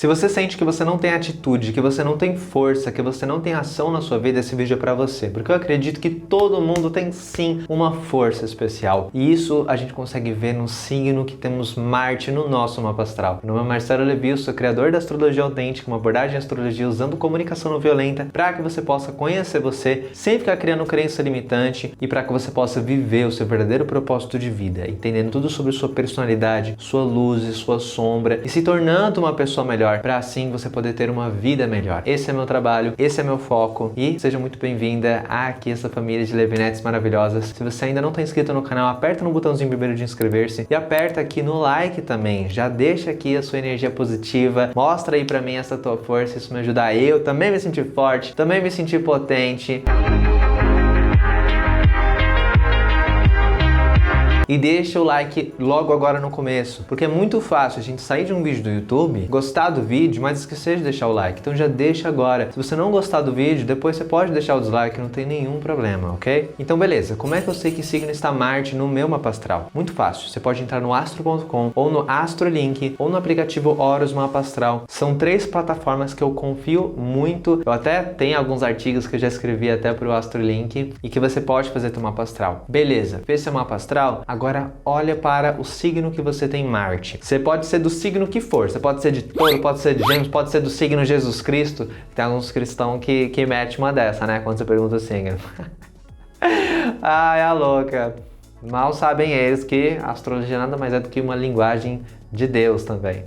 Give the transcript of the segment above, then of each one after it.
Se você sente que você não tem atitude, que você não tem força, que você não tem ação na sua vida, esse vídeo é pra você. Porque eu acredito que todo mundo tem sim uma força especial. E isso a gente consegue ver no signo que temos Marte no nosso mapa astral. Meu nome é Marcelo Levi, eu sou criador da Astrologia Autêntica, uma abordagem à astrologia usando comunicação não violenta para que você possa conhecer você, sem ficar criando crença limitante e para que você possa viver o seu verdadeiro propósito de vida, entendendo tudo sobre sua personalidade, sua luz e sua sombra e se tornando uma pessoa melhor, para assim você poder ter uma vida melhor. Esse é meu trabalho, esse é meu foco e seja muito bem-vinda aqui essa família de Levinettes maravilhosas. Se você ainda não está inscrito no canal, aperta no botãozinho vermelho de inscrever-se e aperta aqui no like também. Já deixa aqui a sua energia positiva, mostra aí para mim essa tua força, isso me ajuda a eu também me sentir forte, também me sentir potente. E deixa o like logo agora no começo, porque é muito fácil a gente sair de um vídeo do YouTube, gostar do vídeo, mas esquecer de deixar o like. Então já deixa agora. Se você não gostar do vídeo, depois você pode deixar o dislike, não tem nenhum problema, ok? Então beleza, como é que eu sei que signo está Marte no meu mapa astral? Muito fácil, você pode entrar no astro.com ou no Astrolink ou no aplicativo Horus Mapa Astral. São 3 plataformas que eu confio muito. Eu até tenho alguns artigos que eu já escrevi até para o Astrolink e que você pode fazer teu mapa astral. Beleza, fez seu mapa astral? Agora olha para o signo que você tem Marte. Você pode ser do signo que for. Você pode ser de Touro, pode ser de Gêmeos, pode ser do signo Jesus Cristo. Tem alguns cristãos que mete uma dessa, né? Quando você pergunta o signo. Ai, a louca. Mal sabem eles que a astrologia nada mais é do que uma linguagem de Deus também.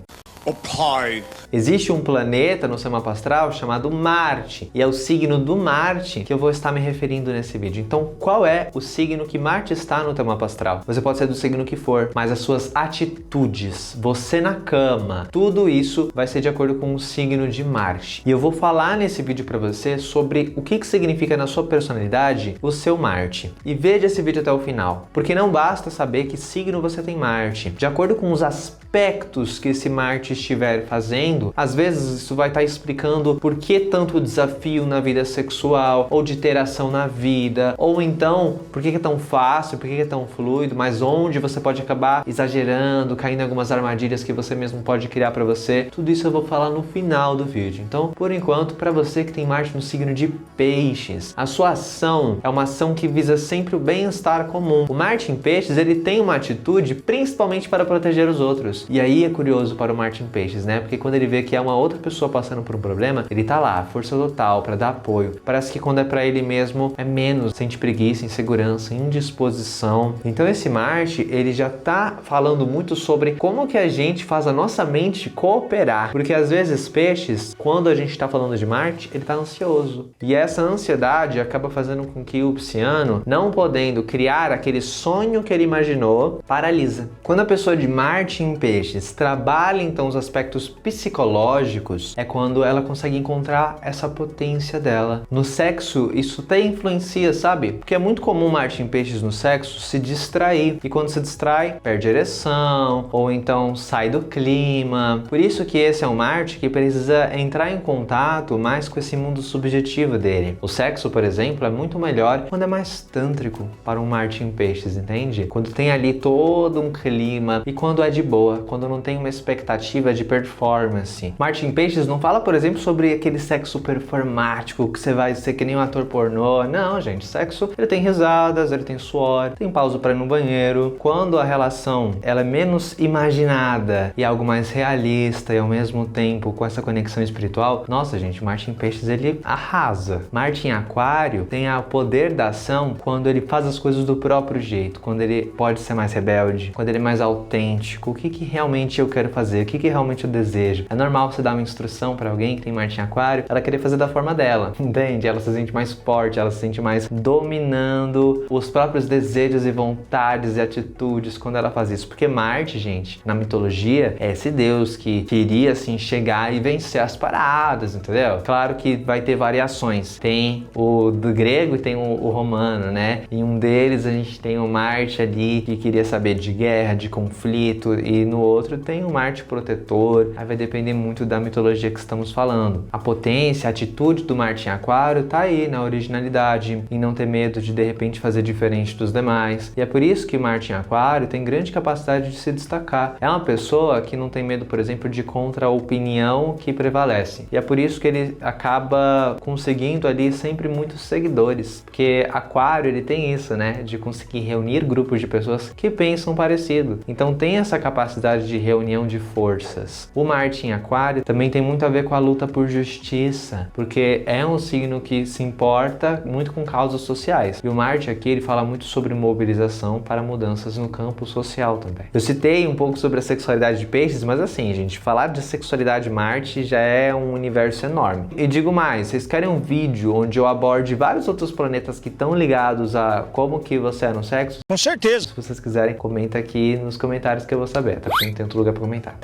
Oh, pai. Existe um planeta no seu mapa astral chamado Marte, e é o signo do Marte que eu vou estar me referindo nesse vídeo. Então, qual é o signo que Marte está no teu mapa astral? Você pode ser do signo que for, mas as suas atitudes, você na cama, tudo isso vai ser de acordo com o signo de Marte. E eu vou falar nesse vídeo para você sobre o que significa na sua personalidade o seu Marte. E veja esse vídeo até o final, porque não basta saber que signo você tem Marte. De acordo com os aspectos que esse Marte estiver fazendo, às vezes isso vai estar explicando por que tanto desafio na vida sexual, ou de ter ação na vida, ou então por que é tão fácil, por que é tão fluido, mas onde você pode acabar exagerando, caindo em algumas armadilhas que você mesmo pode criar para você. Tudo isso eu vou falar no final do vídeo. Então, por enquanto, para você que tem Marte no signo de Peixes, a sua ação é uma ação que visa sempre o bem-estar comum. O Marte em Peixes, ele tem uma atitude principalmente para proteger os outros. E aí é curioso para o Marte em Peixes, né? Porque quando ele vê que é uma outra pessoa passando por um problema, ele tá lá, força total, para dar apoio. Parece que quando é para ele mesmo, é menos, sente preguiça, insegurança, indisposição. Então esse Marte, ele já tá falando muito sobre como que a gente faz a nossa mente cooperar. Porque às vezes Peixes, quando a gente tá falando de Marte, ele tá ansioso. E essa ansiedade acaba fazendo com que o pisciano, não podendo criar aquele sonho que ele imaginou, paralisa. Quando a pessoa de Marte em Peixes trabalha então os aspectos psicológicos, é quando ela consegue encontrar essa potência dela. No sexo, isso até influencia, sabe? Porque é muito comum Marte em Peixes no sexo se distrair. E quando se distrai, perde a ereção, ou então sai do clima. Por isso que esse é um Marte que precisa entrar em contato mais com esse mundo subjetivo dele. O sexo, por exemplo, é muito melhor quando é mais tântrico para um Marte em Peixes, entende? Quando tem ali todo um clima e quando é de boa, quando não tem uma expectativa de performance. Marte em Peixes não fala, por exemplo, sobre aquele sexo performático que você vai ser que nem um ator pornô. Não, gente, sexo, ele tem risadas, ele tem suor, tem pausa para ir no banheiro. Quando a relação ela é menos imaginada e algo mais realista e ao mesmo tempo com essa conexão espiritual, nossa, gente, Marte em Peixes ele arrasa. Marte em Aquário tem o poder da ação quando ele faz as coisas do próprio jeito, quando ele pode ser mais rebelde, quando ele é mais autêntico. O que realmente eu quero fazer? O que realmente eu desejo? É normal você dar uma instrução para alguém que tem Marte em Aquário, ela querer fazer da forma dela, entende? Ela se sente mais forte, ela se sente mais dominando os próprios desejos e vontades e atitudes quando ela faz isso. Porque Marte, gente, na mitologia, é esse deus que queria, assim, chegar e vencer as paradas, entendeu? Claro que vai ter variações. Tem o do grego e tem o romano, né? Em um deles a gente tem o Marte ali que queria saber de guerra, de conflito, e no outro tem o Marte protetor protetor, aí vai depender muito da mitologia que estamos falando. A potência, a atitude do Marte em Aquário tá aí na originalidade, em não ter medo de repente fazer diferente dos demais. E é por isso que Marte em Aquário tem grande capacidade de se destacar. É uma pessoa que não tem medo, por exemplo, de ir contra a opinião que prevalece. E é por isso que ele acaba conseguindo ali sempre muitos seguidores, porque Aquário ele tem isso, né, de conseguir reunir grupos de pessoas que pensam parecido. Então tem essa capacidade de reunião de forças. O Marte em Aquário também tem muito a ver com a luta por justiça, porque é um signo que se importa muito com causas sociais. E o Marte aqui, ele fala muito sobre mobilização para mudanças no campo social também. Eu citei um pouco sobre a sexualidade de peixes, mas assim, gente, falar de sexualidade Marte já é um universo enorme. E digo mais, vocês querem um vídeo onde eu aborde vários outros planetas que estão ligados a como que você é no sexo? Com certeza. Se vocês quiserem, comenta aqui nos comentários que eu vou saber, tá? Porque não tem outro lugar pra comentar.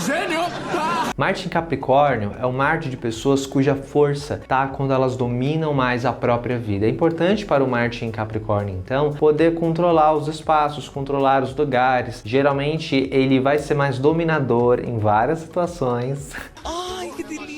Gênio! Marte em Capricórnio é um Marte de pessoas cuja força tá quando elas dominam mais a própria vida. É importante para o Marte em Capricórnio, então, poder controlar os espaços, controlar os lugares. Geralmente, ele vai ser mais dominador em várias situações. Ai, que delícia!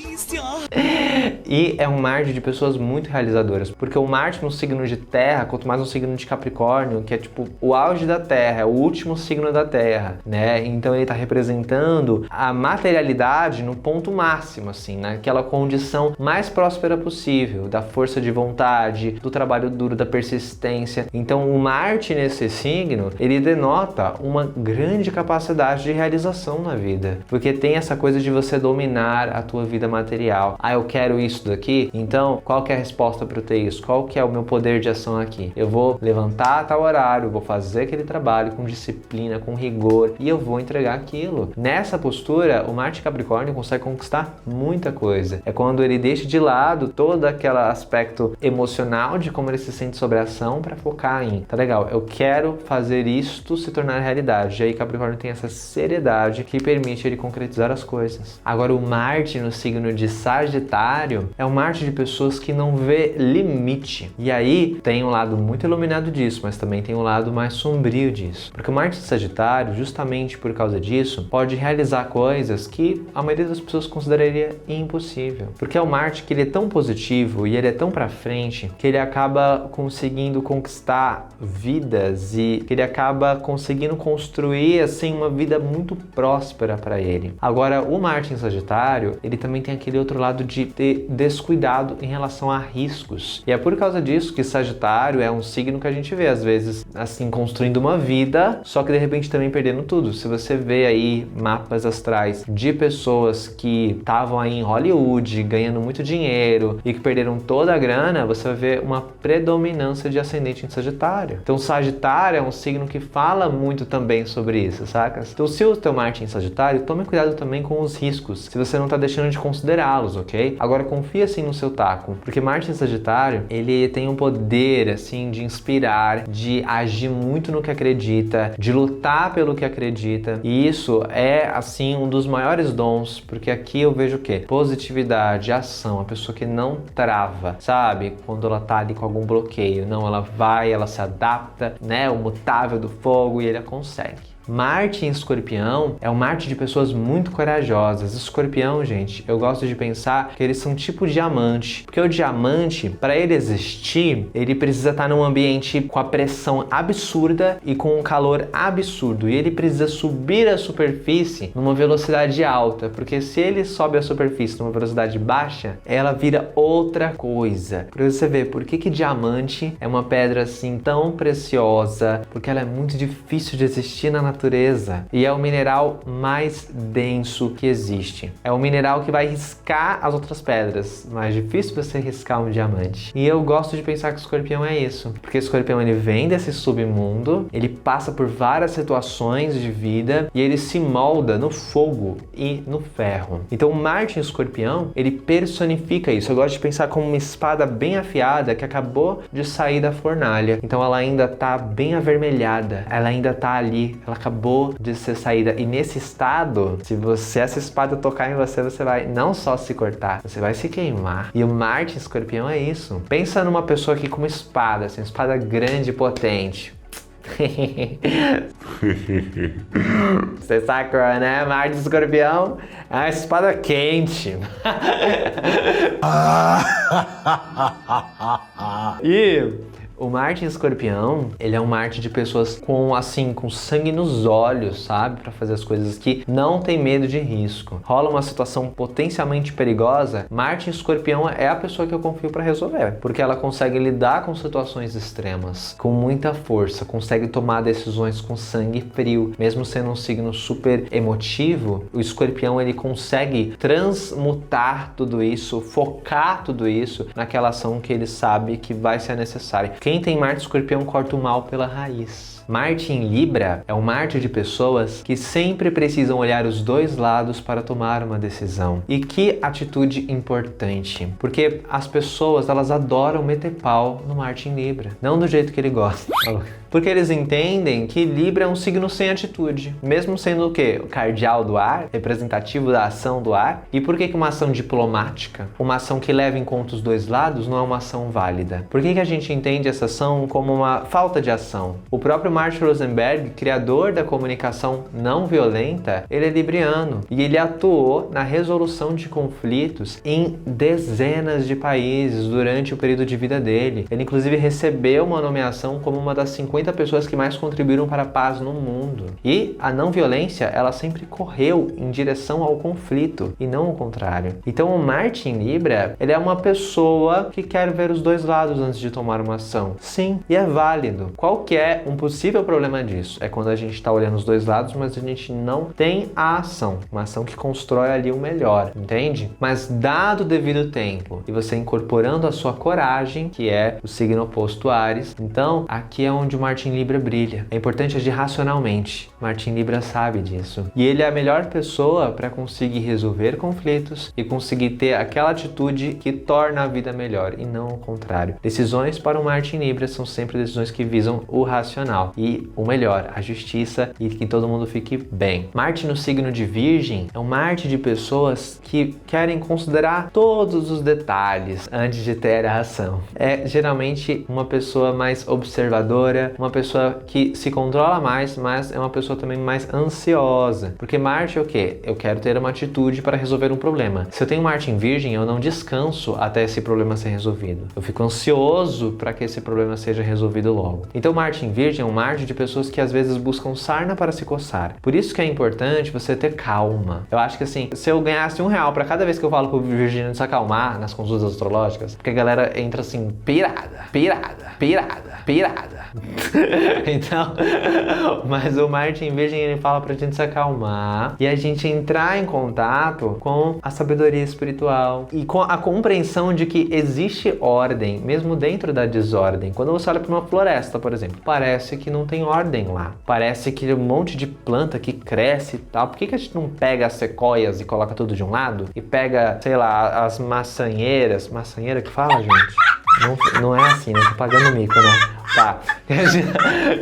E é um Marte de pessoas muito realizadoras, porque o Marte no signo de Terra, quanto mais no signo de Capricórnio, que é tipo o auge da Terra, é o último signo da Terra, né? Então ele está representando a materialidade no ponto máximo, assim, naquela condição mais próspera possível, da força de vontade, do trabalho duro, da persistência. Então o Marte nesse signo, ele denota uma grande capacidade de realização na vida, porque tem essa coisa de você dominar a tua vida material. Ah, eu quero isso daqui, então qual que é a resposta para eu ter isso? Qual que é o meu poder de ação aqui? Eu vou levantar a tal horário, vou fazer aquele trabalho com disciplina, com rigor, e eu vou entregar aquilo. Nessa postura, o Marte Capricórnio consegue conquistar muita coisa. É quando ele deixa de lado todo aquele aspecto emocional de como ele se sente sobre a ação para focar em, tá legal, eu quero fazer isto se tornar realidade. E aí Capricórnio tem essa seriedade que permite ele concretizar as coisas. Agora o Marte no signo de Sagitário é um Marte de pessoas que não vê limite. E aí tem um lado muito iluminado disso, mas também tem um lado mais sombrio disso. Porque o Marte de Sagitário, justamente por causa disso, pode realizar coisas que a maioria das pessoas consideraria impossível. Porque é um Marte que ele é tão positivo e ele é tão pra frente que ele acaba conseguindo conquistar vidas e que ele acaba conseguindo construir assim uma vida muito próspera para ele. Agora, o Marte em Sagitário, ele também tem aquele outro lado de ter descuidado em relação a riscos. E é por causa disso que Sagitário é um signo que a gente vê às vezes assim construindo uma vida, só que de repente também perdendo tudo. Se você vê aí mapas astrais de pessoas que estavam aí em Hollywood ganhando muito dinheiro e que perderam toda a grana, você vai ver uma predominância de ascendente em Sagitário. Então Sagitário é um signo que fala muito também sobre isso, saca? Então se o teu Marte em Sagitário, tome cuidado também com os riscos, se você não tá deixando de considerá-los, ok? Agora confia assim no seu taco, porque Marte em Sagitário, ele tem um poder assim de inspirar, de agir muito no que acredita, de lutar pelo que acredita, e isso é assim um dos maiores dons, porque aqui eu vejo o quê? Positividade, ação, a pessoa que não trava, sabe? Quando ela tá ali com algum bloqueio, não, ela vai, ela se adapta, né? O mutável do fogo e ele consegue. Marte em Escorpião é um Marte de pessoas muito corajosas. Escorpião, gente, eu gosto de pensar que eles são tipo diamante, porque o diamante, para ele existir, ele precisa estar num ambiente com a pressão absurda e com um calor absurdo, e ele precisa subir a superfície numa velocidade alta, porque se ele sobe a superfície numa velocidade baixa, ela vira outra coisa. Para você ver por que diamante é uma pedra assim tão preciosa, porque ela é muito difícil de existir na natureza e é o mineral mais denso que existe. É o mineral que vai riscar as outras pedras. Mais difícil você riscar um diamante. E eu gosto de pensar que o Escorpião é isso, porque o Escorpião ele vem desse submundo, ele passa por várias situações de vida e ele se molda no fogo e no ferro. Então o Marte em Escorpião, ele personifica isso. Eu gosto de pensar como uma espada bem afiada que acabou de sair da fornalha. Então ela ainda tá bem avermelhada, ela ainda tá ali, ela acabou de ser saída. E nesse estado, se essa espada tocar em você, você vai não só se cortar, você vai se queimar. E o Marte em Escorpião é isso. Pensa numa pessoa aqui com uma espada, assim, uma espada grande e potente. Você sacou, né? Marte de Escorpião é uma espada quente. E o Marte em Escorpião, ele é um Marte de pessoas com sangue nos olhos, sabe? Pra fazer as coisas que não tem medo de risco. Rola uma situação potencialmente perigosa, Marte em Escorpião é a pessoa que eu confio pra resolver. Porque ela consegue lidar com situações extremas, com muita força, consegue tomar decisões com sangue frio. Mesmo sendo um signo super emotivo, o Escorpião, ele consegue transmutar tudo isso, focar tudo isso naquela ação que ele sabe que vai ser necessária. Quem tem Marte Escorpião corta o mal pela raiz. Marte em Libra é um Marte de pessoas que sempre precisam olhar os dois lados para tomar uma decisão. E que atitude importante, porque as pessoas, elas adoram meter pau no Marte em Libra, não do jeito que ele gosta. Porque eles entendem que Libra é um signo sem atitude, mesmo sendo o quê? O cardeal do ar, representativo da ação do ar. E por que uma ação diplomática, uma ação que leva em conta os dois lados, não é uma ação válida? Por que a gente entende essa ação como uma falta de ação? O próprio Marshall Rosenberg, criador da comunicação não violenta, ele é libriano e ele atuou na resolução de conflitos em dezenas de países durante o período de vida dele. Ele inclusive recebeu uma nomeação como uma das 50 pessoas que mais contribuíram para a paz no mundo. E a não violência, ela sempre correu em direção ao conflito e não o contrário. Então o Marte em Libra, ele é uma pessoa que quer ver os dois lados antes de tomar uma ação. Sim, e é válido. Qual que é um possível problema disso? É quando a gente está olhando os dois lados, mas a gente não tem a ação. Uma ação que constrói ali o melhor, entende? Mas dado o devido tempo e você incorporando a sua coragem, que é o signo oposto Áries, então aqui é onde o Marte em Libra brilha. É importante agir racionalmente. Marte em Libra sabe disso. E ele é a melhor pessoa para conseguir resolver conflitos e conseguir ter aquela atitude que torna a vida melhor e não o contrário. Decisões para o Marte em Libra são sempre decisões que visam o racional e o melhor, a justiça e que todo mundo fique bem. Marte no signo de Virgem é um Marte de pessoas que querem considerar todos os detalhes antes de ter a ação. É geralmente uma pessoa mais observadora, uma pessoa que se controla mais, mas é uma pessoa também mais ansiosa. Porque Marte é o quê? Eu quero ter uma atitude para resolver um problema. Se eu tenho Marte em Virgem, eu não descanso até esse problema ser resolvido. Eu fico ansioso para que esse problema seja resolvido logo. Então Marte em Virgem é um Marte de pessoas que às vezes buscam sarna para se coçar. Por isso que é importante você ter calma. Eu acho que assim, se eu ganhasse R$1 para cada vez que eu falo pro virginiano se acalmar nas consultas astrológicas, porque a galera entra assim, pirada. Então, mas o Marte em Virgem, ele fala pra gente se acalmar e a gente entrar em contato com a sabedoria espiritual e com a compreensão de que existe ordem, mesmo dentro da desordem. Quando você olha pra uma floresta, por exemplo, parece que não tem ordem lá. Parece que um monte de planta que cresce e tal. Por que a gente não pega as sequoias e coloca tudo de um lado? E pega, sei lá, as maçanheiras. Maçanheira que fala, gente? Não é assim, né? Tô pagando mico, né? Tá.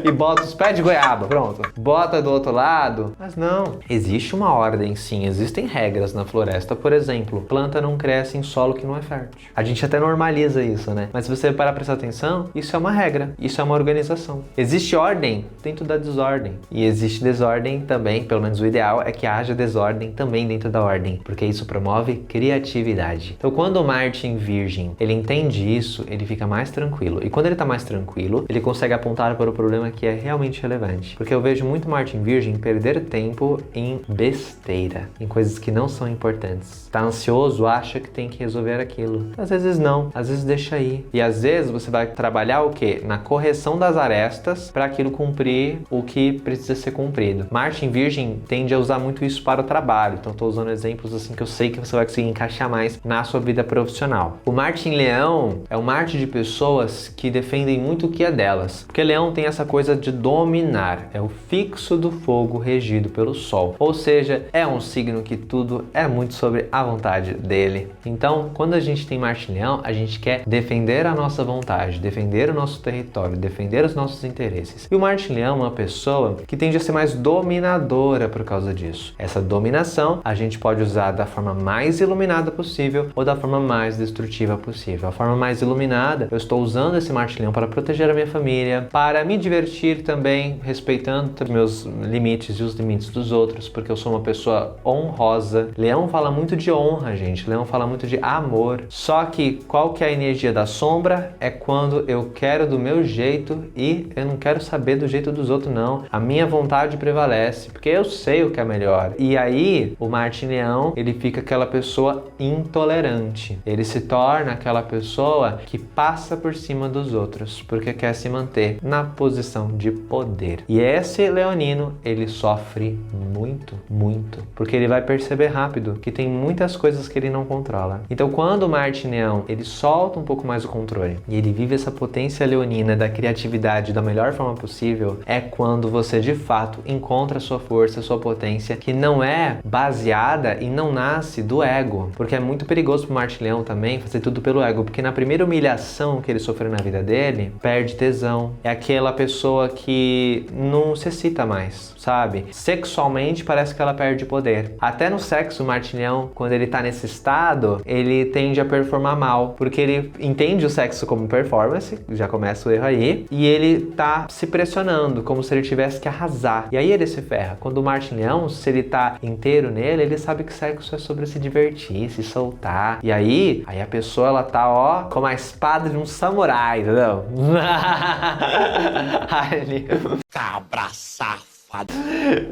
E bota os pés de goiaba, pronto. Bota do outro lado. Mas não. Existe uma ordem, sim. Existem regras na floresta. Por exemplo, planta não cresce em solo que não é fértil. A gente até normaliza isso, né? Mas se você parar pra prestar atenção, isso é uma regra. Isso é uma organização. Existe ordem dentro da desordem. E existe desordem também, pelo menos o ideal é que haja desordem também dentro da ordem. Porque isso promove criatividade. Então, quando o Marte em Virgem, ele entende isso, ele fica mais tranquilo. E quando ele tá mais tranquilo, ele consegue apontar para o problema que é realmente relevante. Porque eu vejo muito Marte em Virgem perder tempo em besteira, em coisas que não são importantes. Tá ansioso, acha que tem que resolver aquilo. Às vezes não, às vezes deixa aí. E às vezes você vai trabalhar o quê? Na correção das arestas para aquilo cumprir o que precisa ser cumprido. Marte em Virgem tende a usar muito isso para o trabalho. Então tô usando exemplos assim que eu sei que você vai conseguir encaixar mais na sua vida profissional. O Marte em Leão é um Marte de pessoas que defendem muito o que é delas. Porque Leão tem essa coisa de dominar. É o fixo do fogo regido pelo Sol. Ou seja, é um signo que tudo é muito sobre a vontade dele. Então, quando a gente tem Marte em Leão, a gente quer defender a nossa vontade, defender o nosso território, defender os nossos interesses. E o Marte em Leão é uma pessoa que tende a ser mais dominadora por causa disso. Essa dominação a gente pode usar da forma mais iluminada possível ou da forma mais destrutiva possível. A forma mais iluminada, eu estou usando esse Marte em Leão para proteger a minha minha família, para me divertir também, respeitando meus limites e os limites dos outros, porque eu sou uma pessoa honrosa. Leão fala muito de honra, gente. Leão fala muito de amor. Só que qual que é a energia da sombra? É quando eu quero do meu jeito e eu não quero saber do jeito dos outros, não. A minha vontade prevalece, porque eu sei o que é melhor. E aí, o Marte em Leão, ele fica aquela pessoa intolerante. Ele se torna aquela pessoa que passa por cima dos outros, porque quer se manter na posição de poder. E esse leonino, ele sofre muito, muito, porque ele vai perceber rápido que tem muitas coisas que ele não controla. Então, quando o Marte em Leão, ele solta um pouco mais o controle e ele vive essa potência leonina da criatividade da melhor forma possível, é quando você de fato encontra a sua força, a sua potência, que não é baseada e não nasce do ego, porque é muito perigoso pro Marte em Leão também fazer tudo pelo ego, porque na primeira humilhação que ele sofreu na vida dele, perde tesão. É aquela pessoa que não se excita mais, sabe? Sexualmente parece que ela perde poder. Até no sexo, o Marte em Leão, quando ele tá nesse estado, ele tende a performar mal, porque ele entende o sexo como performance, já começa o erro aí, e ele tá se pressionando, como se ele tivesse que arrasar. E aí ele se ferra. Quando o Marte em Leão, se ele tá inteiro nele, ele sabe que sexo é sobre se divertir, se soltar. E aí a pessoa, ela tá, ó, como a espada de um samurai, entendeu? Cabra safado.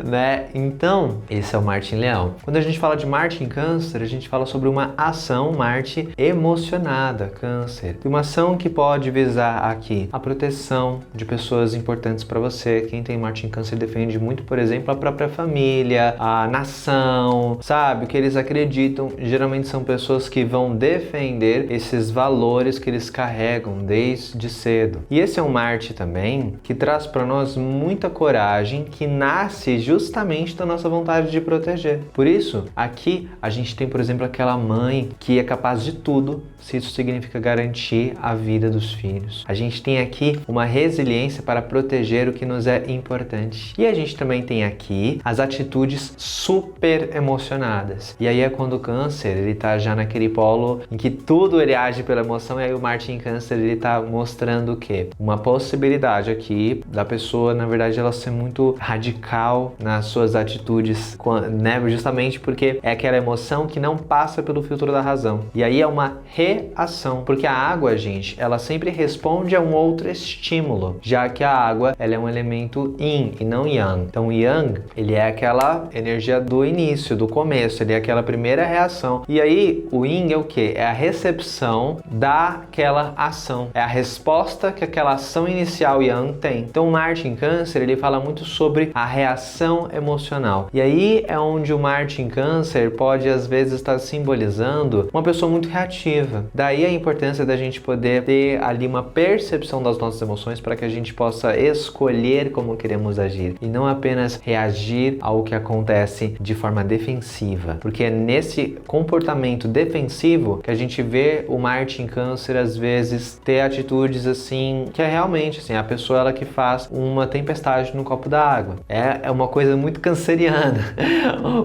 Né? Então, esse é o Marte em Leão. Quando a gente fala de Marte em Câncer, a gente fala sobre uma ação Marte emocionada, Câncer. E uma ação que pode visar aqui a proteção de pessoas importantes para você. Quem tem Marte em Câncer defende muito, por exemplo, a própria família, a nação, sabe? O que eles acreditam. Geralmente são pessoas que vão defender esses valores que eles carregam desde cedo. E esse é um Marte também que traz para nós muita coragem, que nasce justamente da nossa vontade de proteger. Por isso, aqui a gente tem, por exemplo, aquela mãe que é capaz de tudo, se isso significa garantir a vida dos filhos. A gente tem aqui uma resiliência para proteger o que nos é importante. E a gente também tem aqui as atitudes super emocionadas. E aí é quando o Câncer, ele tá já naquele polo em que tudo ele age pela emoção, e aí o Marte em Câncer, ele tá mostrando o quê? Uma possibilidade aqui da pessoa, na verdade, ela ser muito radical nas suas atitudes, né? Justamente porque é aquela emoção que não passa pelo filtro da razão. E aí é uma reação, porque a água, gente, ela sempre responde a um outro estímulo, já que a água, ela é um elemento yin e não yang. Então o yang, ele é aquela energia do início, do começo, ele é aquela primeira reação. E aí o yin é o quê? É a recepção daquela ação, é a resposta que aquela ação inicial yang tem. Então o Marte em Câncer, ele fala muito sobre a reação emocional. E aí é onde o Marte em Câncer pode às vezes estar simbolizando uma pessoa muito reativa. Daí a importância da gente poder ter ali uma percepção das nossas emoções para que a gente possa escolher como queremos agir e não apenas reagir ao que acontece de forma defensiva. Porque é nesse comportamento defensivo que a gente vê o Marte em Câncer às vezes ter atitudes assim, que é realmente assim, a pessoa ela que faz uma tempestade no copo d'água. É uma coisa muito canceriana,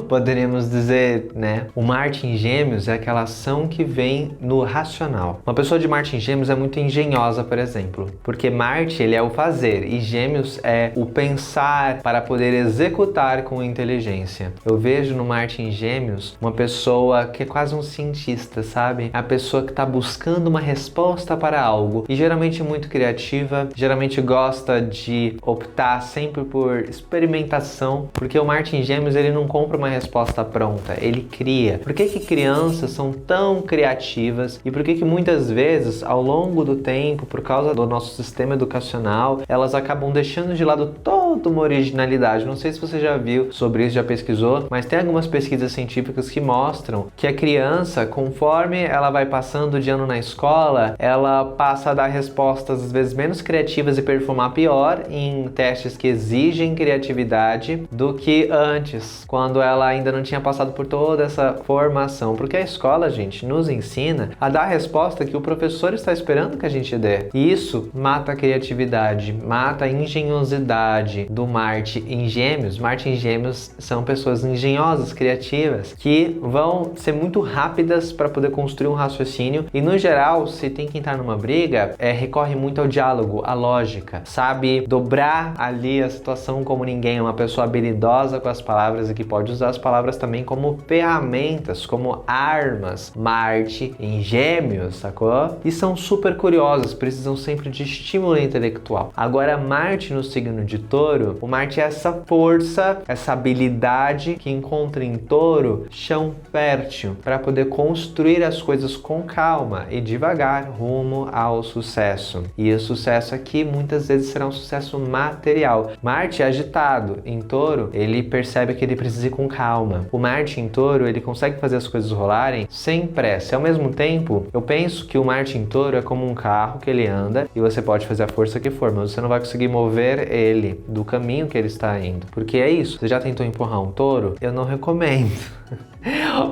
poderíamos dizer, né? O Marte em Gêmeos é aquela ação que vem no racional. Uma pessoa de Marte em Gêmeos é muito engenhosa, por exemplo, porque Marte, ele é o fazer e Gêmeos é o pensar para poder executar com inteligência. Eu vejo no Marte em Gêmeos uma pessoa que é quase um cientista, sabe? É a pessoa que está buscando uma resposta para algo e geralmente muito criativa, geralmente gosta de optar sempre por experimentação, porque o Marte em Gêmeos, ele não compra uma resposta pronta, ele cria. Por que crianças são tão criativas e por que muitas vezes ao longo do tempo, por causa do nosso sistema educacional, elas acabam deixando de lado toda uma originalidade? Não sei se você já viu sobre isso, já pesquisou, mas tem algumas pesquisas científicas que mostram que a criança, conforme ela vai passando de ano na escola, ela passa a dar respostas às vezes menos criativas e performar pior em testes que exigem criatividade do que antes, quando ela ainda não tinha passado por toda essa formação. Porque a escola, gente, nos ensina a dar a resposta que o professor está esperando que a gente dê. E isso mata a criatividade, mata a engenhosidade, do Marte em Gêmeos, Marte em Gêmeos são pessoas engenhosas, criativas, que vão ser muito rápidas para poder construir um raciocínio e, no geral, se tem que entrar numa briga, recorre muito ao diálogo, à lógica, sabe dobrar ali a situação como ninguém, é uma pessoa habilidosa com as palavras e que pode usar as palavras também como ferramentas, como armas. Marte em Gêmeos, sacou? E são super curiosos, precisam sempre de estímulo intelectual. Agora, Marte no signo de Touro, o Marte é essa força, essa habilidade que encontra em Touro chão fértil para poder construir as coisas com calma e devagar rumo ao sucesso. E o sucesso aqui muitas vezes será um sucesso material. Marte é agitado em Touro, ele percebe que ele precisa ir com calma. O Marte em Touro, ele consegue fazer as coisas rolarem sem pressa. Ao mesmo tempo, eu penso que o Marte em Touro é como um carro que ele anda e você pode fazer a força que for, mas você não vai conseguir mover ele do caminho que ele está indo. Porque é isso. Você já tentou empurrar um touro? Eu não recomendo.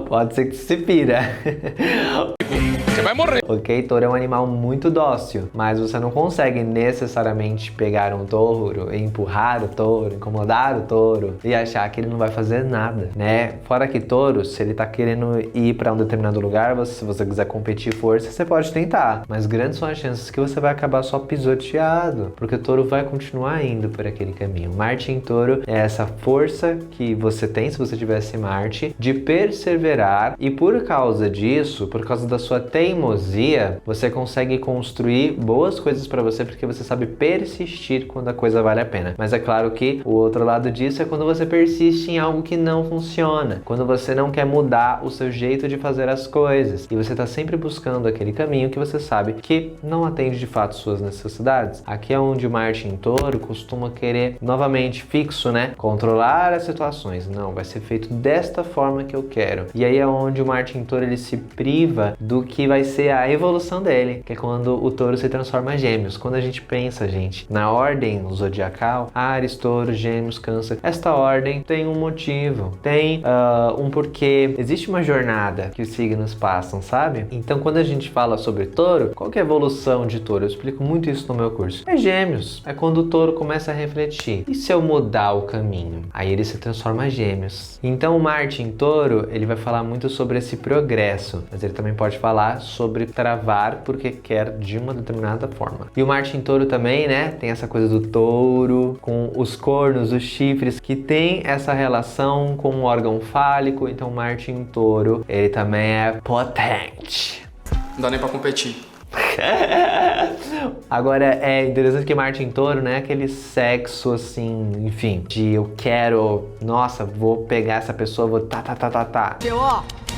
Pode ser que se pira. Você vai morrer. Ok, touro é um animal muito dócil, mas você não consegue necessariamente pegar um touro, empurrar o touro, incomodar o touro e achar que ele não vai fazer nada, né? Fora que touro, se ele tá querendo ir para um determinado lugar, se você quiser competir força, você pode tentar, mas grandes são as chances que você vai acabar só pisoteado, porque o touro vai continuar indo por aquele caminho. Marte em Touro é essa força que você tem, se você tivesse Marte, de perseverar, e por causa disso, por causa da sua teimosia, você consegue construir boas coisas para você, porque você sabe persistir quando a coisa vale a pena. Mas é claro que o outro lado disso é quando você persiste em algo que não funciona, quando você não quer mudar o seu jeito de fazer as coisas, e você está sempre buscando aquele caminho que você sabe que não atende de fato suas necessidades. Aqui é onde o Marte em Touro costuma querer, novamente, fixo, né? Controlar as situações. Não, vai ser feito desta forma que eu quero. E aí é onde o Marte em Touro ele se priva do que vai ser a evolução dele, que é quando o touro se transforma em Gêmeos. Quando a gente pensa, gente, na ordem zodiacal, Áries, Touro, Gêmeos, Câncer, esta ordem tem um motivo, tem um porquê. Existe uma jornada que os signos passam, sabe? Então, quando a gente fala sobre Touro, qual que é a evolução de Touro? Eu explico muito isso no meu curso. É Gêmeos. É quando o Touro começa a refletir. E se eu mudar o caminho? Aí ele se transforma em Gêmeos. Então, o Marte em Touro, ele vai falar muito sobre esse progresso, mas ele também pode falar sobre travar porque quer de uma determinada forma. E o Marte em Touro também, né, tem essa coisa do touro, com os cornos, os chifres, que tem essa relação com o órgão fálico. Então, Marte em Touro, ele também é potente. Não dá nem pra competir. Agora, é interessante que Marte em Touro, né, aquele sexo assim, enfim, de eu quero, nossa, vou pegar essa pessoa, vou tá.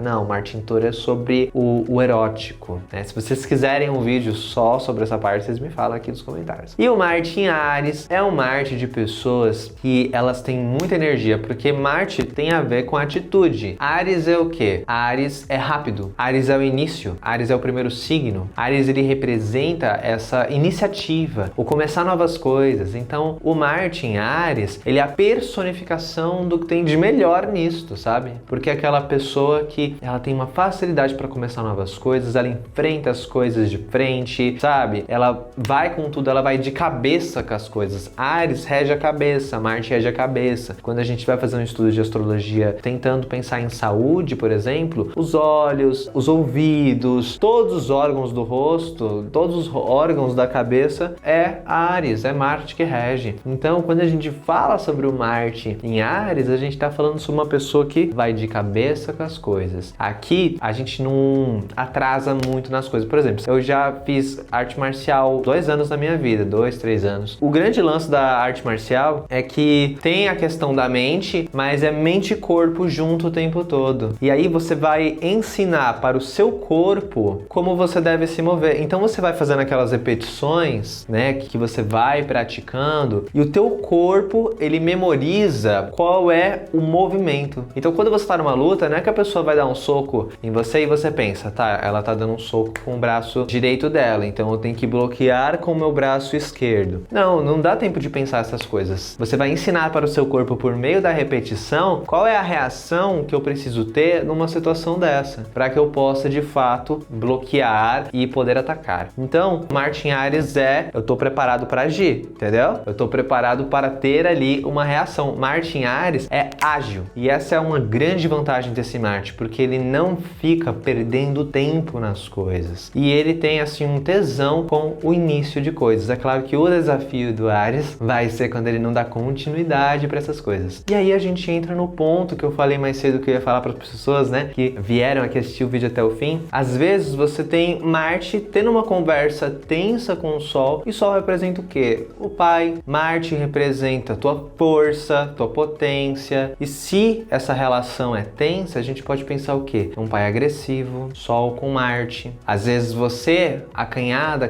Não, Marte em Touro é sobre o erótico, né? Se vocês quiserem um vídeo só sobre essa parte, vocês me falam aqui nos comentários. E o Marte em Áries é um Marte de pessoas que elas têm muita energia, porque Marte tem a ver com atitude. Áries é o quê? Áries é rápido. Áries é o início. Áries é o primeiro signo. Áries, ele representa essa iniciativa, o começar novas coisas. Então, o Marte em Áries, ele é a personificação do que tem de melhor nisto, sabe? Porque é aquela pessoa que ela tem uma facilidade para começar novas coisas, ela enfrenta as coisas de frente, sabe? Ela vai com tudo, ela vai de cabeça com as coisas. Áries rege a cabeça, Marte rege a cabeça. Quando a gente vai fazer um estudo de astrologia tentando pensar em saúde, por exemplo, os olhos, os ouvidos, todos os órgãos do rosto, todos os órgãos da cabeça é Áries, é Marte que rege. Então, quando a gente fala sobre o Marte em Áries, a gente está falando sobre uma pessoa que vai de cabeça com as coisas. Aqui, a gente não atrasa muito nas coisas. Por exemplo, eu já fiz arte marcial 2 anos na minha vida, 2, 3 anos. O grande lance da arte marcial é que tem a questão da mente, mas é mente e corpo junto o tempo todo. E aí você vai ensinar para o seu corpo como você deve se mover. Então você vai fazendo aquelas repetições, né, que você vai praticando, e o teu corpo, ele memoriza qual é o movimento. Então quando você está numa luta, não é que a pessoa vai dar um soco em você e você pensa, tá, ela tá dando um soco com o braço direito dela, então eu tenho que bloquear com o meu braço esquerdo. Não dá tempo de pensar essas coisas. Você vai ensinar para o seu corpo por meio da repetição qual é a reação que eu preciso ter numa situação dessa, para que eu possa de fato bloquear e poder atacar. Então, Marte em Áries eu tô preparado para agir, entendeu? Eu tô preparado para ter ali uma reação. Marte em Áries é ágil, e essa é uma grande vantagem desse Marte, porque ele não fica perdendo tempo nas coisas. E ele tem assim um tesão com o início de coisas. É claro que o desafio do Áries vai ser quando ele não dá continuidade para essas coisas. E aí a gente entra no ponto que eu falei mais cedo que eu ia falar para as pessoas, né, que vieram aqui assistir o vídeo até o fim. Às vezes você tem Marte tendo uma conversa tensa com o Sol, e Sol representa o quê? O pai. Marte representa tua força, tua potência. E se essa relação é tensa, a gente pode pensar o quê? Um pai agressivo, Sol com Marte. Às vezes você, acanhado,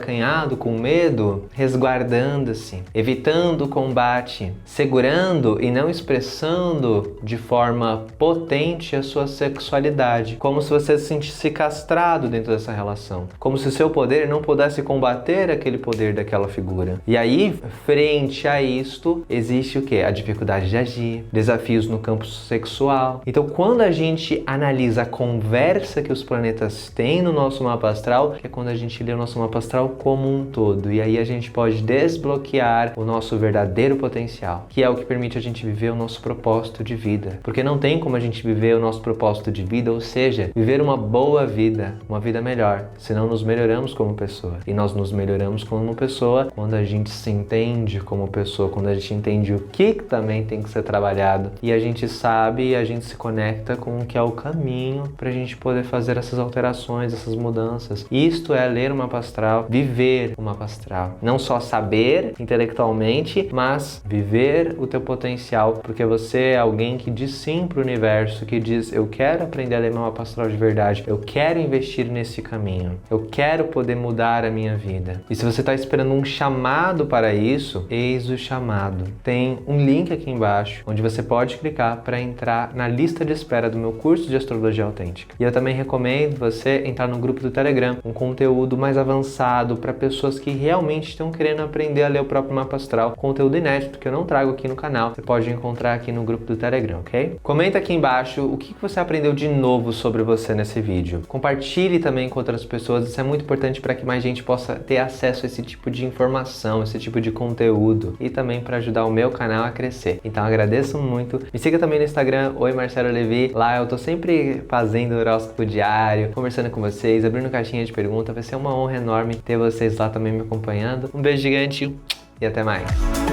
com medo, resguardando-se, evitando o combate, segurando e não expressando de forma potente a sua sexualidade, como se você se sentisse castrado dentro dessa relação, como se o seu poder não pudesse combater aquele poder daquela figura. E aí, frente a isto, existe o quê? A dificuldade de agir, desafios no campo sexual. Então, quando a gente analisa a conversa que os planetas têm no nosso mapa astral, que é quando a gente lê o nosso mapa astral como um todo, e aí a gente pode desbloquear o nosso verdadeiro potencial, que é o que permite a gente viver o nosso propósito de vida. Porque não tem como a gente viver o nosso propósito de vida, ou seja, viver uma boa vida, uma vida melhor, se não nos melhoramos como pessoa. E nós nos melhoramos como pessoa quando a gente se entende como pessoa, quando a gente entende o que também tem que ser trabalhado, e a gente sabe, a gente se conecta com o que é o caminho pra gente poder fazer essas alterações, essas mudanças. Isto é ler o mapa astral, viver o mapa astral. Não só saber intelectualmente, mas viver o teu potencial, porque você é alguém que diz sim pro universo, que diz, eu quero aprender a ler meu mapa astral de verdade, eu quero investir nesse caminho, eu quero poder mudar a minha vida. E se você está esperando um chamado para isso, eis o chamado. Tem um link aqui embaixo, onde você pode clicar para entrar na lista de espera do meu curso de Astrologia Autêntica. E eu também recomendo você entrar no grupo do Telegram, um conteúdo mais avançado para pessoas que realmente estão querendo aprender a ler o próprio mapa astral, conteúdo inédito que eu não trago aqui no canal, você pode encontrar aqui no grupo do Telegram, ok? Comenta aqui embaixo o que você aprendeu de novo sobre você nesse vídeo. Compartilhe também com outras pessoas, isso é muito importante para que mais gente possa ter acesso a esse tipo de informação, esse tipo de conteúdo, e também para ajudar o meu canal a crescer. Então agradeço muito. Me siga também no Instagram, Oi Marcelo Levi. Lá eu tô sempre fazendo horóscopo diário, conversando com vocês, abrindo caixinha de pergunta. Vai ser uma honra enorme ter vocês lá também me acompanhando. Um beijo gigante e até mais.